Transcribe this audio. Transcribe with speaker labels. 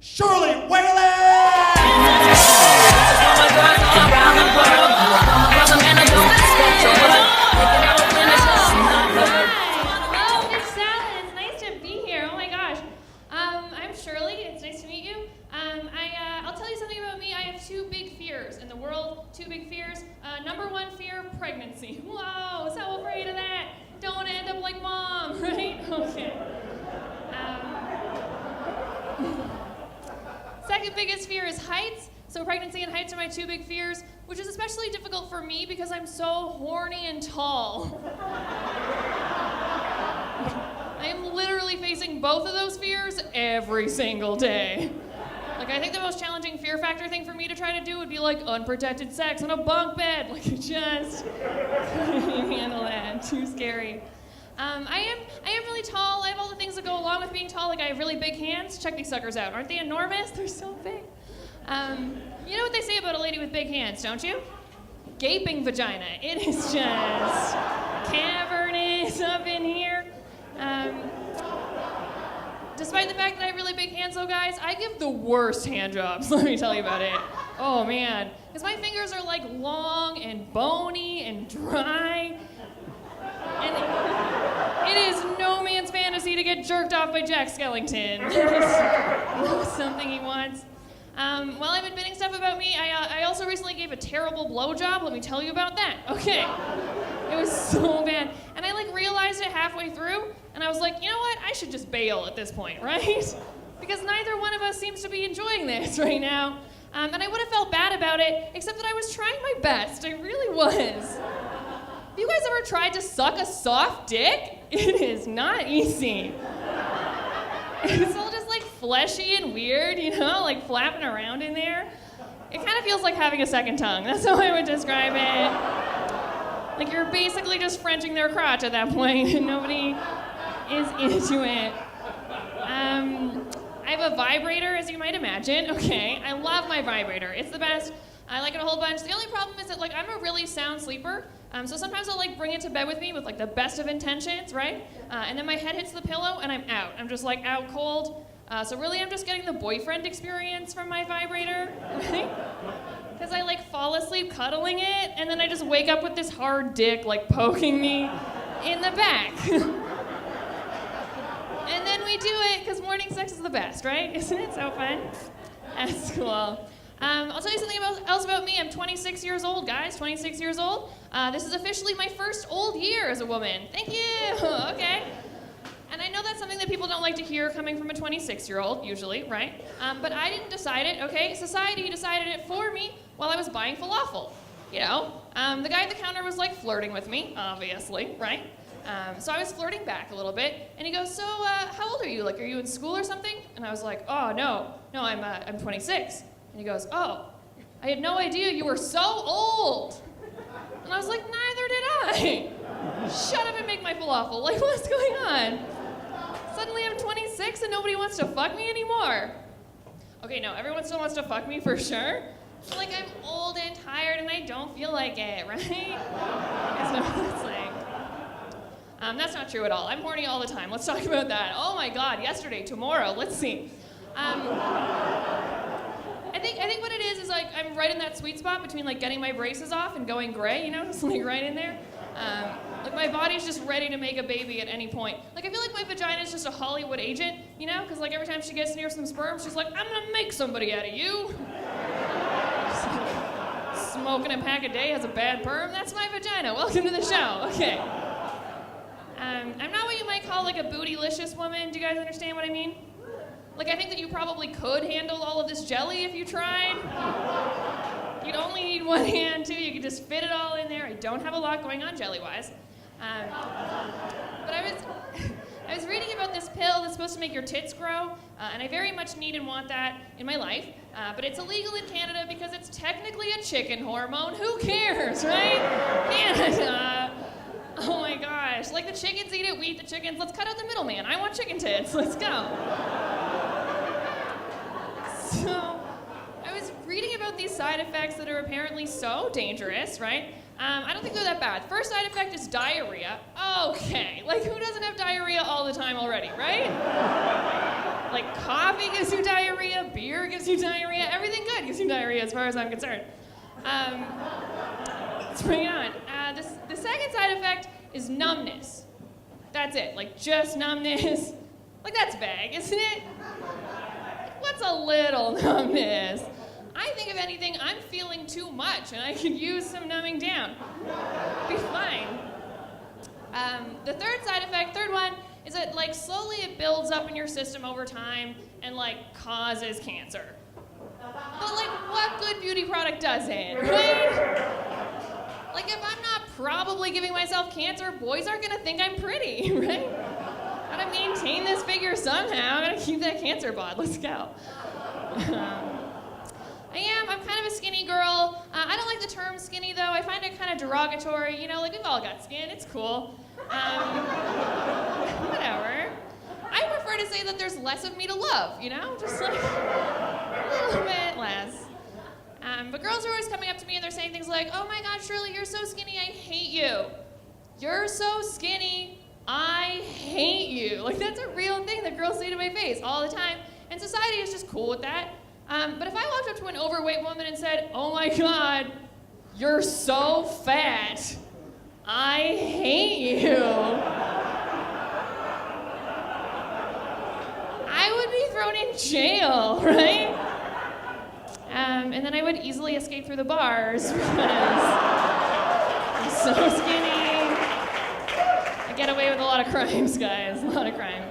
Speaker 1: Shirley Whalen!
Speaker 2: Hello, Miss Salad. It's nice to be here. Oh my gosh. I'm Shirley. It's nice to meet you. I'll tell you something about me. I have two big fears in the world. Two big fears. Number one fear, pregnancy. Whoa, so afraid of that. Don't want to end up like mom, right? Okay. Second biggest fear is heights. So pregnancy and heights are my two big fears, which is especially difficult for me because I'm so horny and tall. I am literally facing both of those fears every single day. Like, I think the most challenging fear factor thing for me to try to do would be like unprotected sex on a bunk bed. Like, just couldn't handle that. Too scary. I am really tall. I have all the things that go along with being tall. Like, I have really big hands. Check these suckers out. Aren't they enormous? They're so big. You know what they say about a lady with big hands, don't you? Gaping vagina. It is just cavernous up in here. Despite the fact that I have really big hands, though, guys, I give the worst hand jobs. Let me tell you about it. Oh, man. Because my fingers are, like, long and bony and dry. And it is no man's fantasy to get jerked off by Jack Skellington. It's something he wants. While I've been admitting stuff about me, I also recently gave a terrible blowjob. Let me tell you about that. Okay. It was so bad. And I, like, realized it halfway through, and I was like, you know what? I should just bail at this point, right? Because neither one of us seems to be enjoying this right now. And I would have felt bad about it, except that I was trying my best. I really was. Have you guys ever tried to suck a soft dick? It is not easy. It's all just like fleshy and weird, you know, like flapping around in there. It kind of feels like having a second tongue. That's how I would describe it. Like you're basically just Frenching their crotch at that point and nobody is into it. I have a vibrator, as you might imagine. Okay, I love my vibrator. It's the best. I like it a whole bunch. The only problem is that, like, I'm a really sound sleeper. So sometimes I'll, like, bring it to bed with me with, like, the best of intentions, right? And then my head hits the pillow and I'm out. I'm just, like, out cold. So really I'm just getting the boyfriend experience from my vibrator, right? Because I, like, fall asleep cuddling it and then I just wake up with this hard dick, like, poking me in the back. And then we do it because morning sex is the best, right? Isn't it so fun? That's cool. I'll tell you something else about me. I'm 26 years old, guys. 26 years old. This is officially my first old year as a woman. Thank you. Okay. And I know that's something that people don't like to hear coming from a 26-year-old, usually, right? But I didn't decide it, okay? Society decided it for me while I was buying falafel. You know, the guy at the counter was, like, flirting with me, obviously, right? So I was flirting back a little bit, and he goes, so, how old are you? Like, are you in school or something? And I was like, oh, no, I'm 26. And he goes, oh, I had no idea you were so old. And I was like, neither did I. Shut up and make my falafel. Like, what's going on? Suddenly I'm 26 and nobody wants to fuck me anymore. Okay, no, everyone still wants to fuck me for sure. But, like, I'm old and tired and I don't feel like it, right? That's what it's like. That's not true at all. I'm horny all the time. Let's talk about that. Oh my God, yesterday, tomorrow, let's see. I think what it is like I'm right in that sweet spot between like getting my braces off and going gray, you know, just like right in there. Like my body's just ready to make a baby at any point. Like I feel like my vagina is just a Hollywood agent, you know, because like every time she gets near some sperm, she's like, I'm gonna make somebody out of you. Smoking a pack a day has a bad perm. That's my vagina. Welcome to the show. Okay. I'm not what you might call like a bootylicious woman. Do you guys understand what I mean? Like, I think that you probably could handle all of this jelly if you tried. You'd only need one hand, too. You could just fit it all in there. I don't have a lot going on jelly-wise. But I was reading about this pill that's supposed to make your tits grow, and I very much need and want that in my life. But it's illegal in Canada because it's technically a chicken hormone. Who cares, right? Canada. Oh, my gosh. Like, the chickens eat it, we eat the chickens. Let's cut out the middleman. I want chicken tits. Let's go. So, I was reading about these side effects that are apparently so dangerous, right? I don't think they're that bad. First side effect is diarrhea. Okay, like who doesn't have diarrhea all the time already, right? Like coffee gives you diarrhea, beer gives you diarrhea. Everything good gives you diarrhea as far as I'm concerned. Let's bring it on. The second side effect is numbness. That's it, like just numbness. Like that's vague, isn't it? What's a little numbness? I think if anything, I'm feeling too much and I could use some numbing down. Be fine. The third one, is that like slowly it builds up in your system over time and like causes cancer. But like what good beauty product doesn't, right? Like if I'm not probably giving myself cancer, boys are gonna think I'm pretty, right? Gotta maintain this figure somehow. Gotta keep that cancer bod. Let's go. I'm kind of a skinny girl. I don't like the term skinny though. I find it kind of derogatory. You know, like we've all got skin. It's cool. Whatever. I prefer to say that there's less of me to love, you know? Just like a little bit less. But girls are always coming up to me and they're saying things like, oh my God, Shirley, you're so skinny, I hate you. You're so skinny, I hate you. Like that's a real thing that girls say to my face all the time. And society is just cool with that. But if I walked up to an overweight woman and said, oh my God, you're so fat, I hate you, I would be thrown in jail, right? And then I would easily escape through the bars because I'm so skinny. I get away with a lot of crimes, guys, a lot of crimes.